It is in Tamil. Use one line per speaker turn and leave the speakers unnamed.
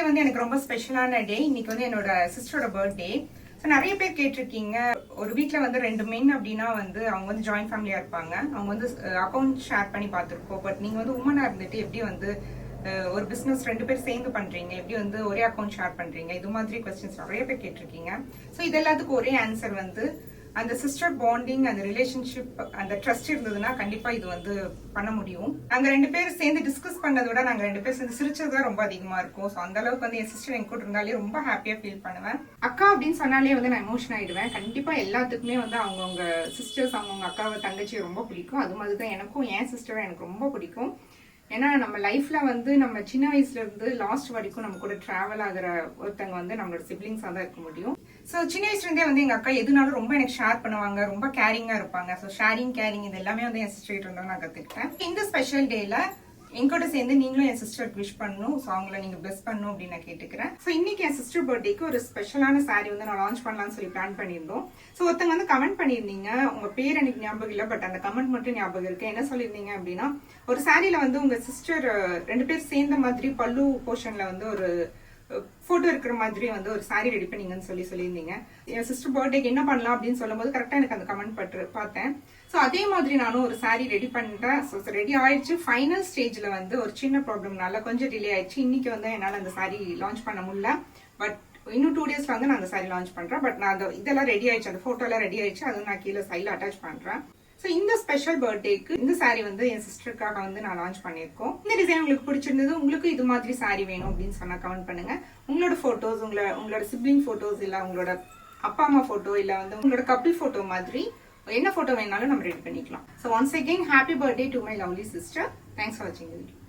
வந்து எனக்கு ரொம்ப ஸ்பெஷலான டே. இன்னைக்கு வந்து என்னோட சிஸ்டரோட பர்த்டே. ஸோ நிறைய பேர் கேட்டிருக்கீங்க, ஒரு வீட்டில் வந்து 2 மென் அப்படின்னா வந்து அவங்க வந்து ஜாயின்ட் ஃபேமிலியா இருப்பாங்க. அவங்க வந்து அக்கௌண்ட் ஷேர் பண்ணி பார்த்துருக்கோம். பட் நீங்க வந்து உமனா இருந்துட்டு எப்படி வந்து ஒரு பிசினஸ் 2 பேர் சேர்ந்து பண்றீங்க, எப்படி வந்து ஒரே அக்கௌண்ட் ஷேர் பண்றீங்க, இது மாதிரி கொஸ்டின்ஸ் நிறைய பேர் கேட்டிருக்கீங்க. ஸோ இது எல்லாத்துக்கும் ஒரே ஆன்சர் வந்து அந்த சிஸ்டர் பாண்டிங், அந்த ரிலேஷன்ஷிப், அந்த ட்ரஸ்ட் இருந்ததுன்னா கண்டிப்பா இது வந்து பண்ண முடியும். நாங்க 2 பேரும் சேர்ந்து டிஸ்கஸ் பண்ணதை விட நாங்க 2 பேரும் சேர்ந்து சிரிச்சதுதான் ரொம்ப அதிகமா இருக்கும். ஸோ அந்த அளவுக்கு வந்து என் சிஸ்டர் என் கூட இருந்தாலே ரொம்ப ஹாப்பியா ஃபீல் பண்ணுவேன். அக்கா அப்படின்னு சொன்னாலே வந்து நான் எமோஷன் ஆயிடுவேன். கண்டிப்பா எல்லாத்துக்குமே வந்து அவங்கவுங்க சிஸ்டர்ஸ், அவங்கவுங்க அக்காவை தங்கச்சி ரொம்ப பிடிக்கும். அது மாதிரி தான் எனக்கும் என் சிஸ்டரை எனக்கு ரொம்ப பிடிக்கும். ஏன்னா நம்ம லைஃப்ல வந்து நம்ம சின்ன வயசுல இருந்து லாஸ்ட் வரைக்கும் நம்ம கூட டிராவல் ஆகிற ஒருத்தங்க வந்து நம்மளோட சிப்ளிங்ஸா தான் இருக்க முடியும். ஸோ சின்ன வயசுல இருந்தே வந்து எங்க அக்கா எதுனாலும் ரொம்ப எனக்கு ஷேர் பண்ணுவாங்க, ரொம்ப கேரிங்கா இருப்பாங்க. ஸோ ஷேரிங் கேரிங் இது எல்லாமே வந்து என் சிஸ்டர் இருந்தாலும் நான் கத்துக்கிட்டேன். இந்த ஸ்பெஷல் டேல எங்கூட சேர்ந்து நீங்களும் என் சிஸ்டருக்கு விஷ் பண்ணணும். ஸோ அவங்கள நீங்க பிளஸ் பண்ணணும் அப்படின்னு நான் கேட்டுக்கிறேன். ஸோ இன்னைக்கு என் சிஸ்டர் பர்த்டேக்கு ஒரு ஸ்பெஷலான சாரி வந்து நான் லான்ச் பண்ணலாம்னு சொல்லி பிளான் பண்ணியிருந்தோம். ஸோ ஒருத்தங்க வந்து கமெண்ட் பண்ணியிருந்தீங்க, உங்க பேர் எனக்கு ஞாபகம் இல்லை, பட் அந்த கமெண்ட் மட்டும் ஞாபகம் இருக்கு. என்ன சொல்லியிருந்தீங்க அப்படின்னா, ஒரு சாரியில வந்து உங்க சிஸ்டர் 2 பேர் சேர்ந்த மாதிரி பல்லு போர்ஷன்ல வந்து ஒரு போட்டோ இருக்கிற மாதிரி வந்து ஒரு சாரி ரெடி பண்ணீங்கன்னு சொல்லியிருந்தீங்க. என் சிஸ்டர் பர்த்டேக்கு என்ன பண்ணலாம் அப்படின்னு சொல்லும் போது கரெக்டா எனக்கு அந்த கமெண்ட் பார்த்தேன். ஸோ அதே மாதிரி நானும் ஒரு சாரி ரெடி பண்ணிட்டேன். ஸோ ரெடி ஆயிடுச்சு. ஃபைனல் ஸ்டேஜ்ல வந்து ஒரு சின்ன ப்ராப்ளம்னால கொஞ்சம் டிலே ஆயிடுச்சு. இன்னைக்கு வந்து என்னால் அந்த சாரி லான்ச் பண்ண முடியல. பட் இன்னும் 2 டேஸ்ல வந்து நான் அந்த சாரி லான்ச் பண்றேன். பட் நான் இதெல்லாம் ரெடி ஆயிடுச்சு, அந்த போட்டோ எல்லாம் ரெடி ஆயிடுச்சு. அதுவும் நான் கீழே சைட்ல அட்டாச் பண்றேன். ஸோ இந்த ஸ்பெஷல் பர்த்டேக்கு இந்த சாரி வந்து என் சிஸ்டருக்காக வந்து நான் லான்ச் பண்ணியிருக்கோம். இந்த டிசைன் உங்களுக்கு பிடிச்சிருந்தது, உங்களுக்கு இது மாதிரி சாரி வேணும் அப்படின்னு சொன்னா கமெண்ட் பண்ணுங்க. உங்களோட போட்டோஸ், உங்களோட சிப்ளிங் போட்டோஸ், இல்ல உங்களோட அப்பா அம்மா போட்டோ, இல்ல வந்து உங்களோட கப்பிள் போட்டோ மாதிரி என்ன போட்டோ வேணாலும் நம்ம ரெடி பண்ணிக்கலாம். So once again happy birthday to my lovely sister. Thanks for வாட்சிங் தி வீடியோ.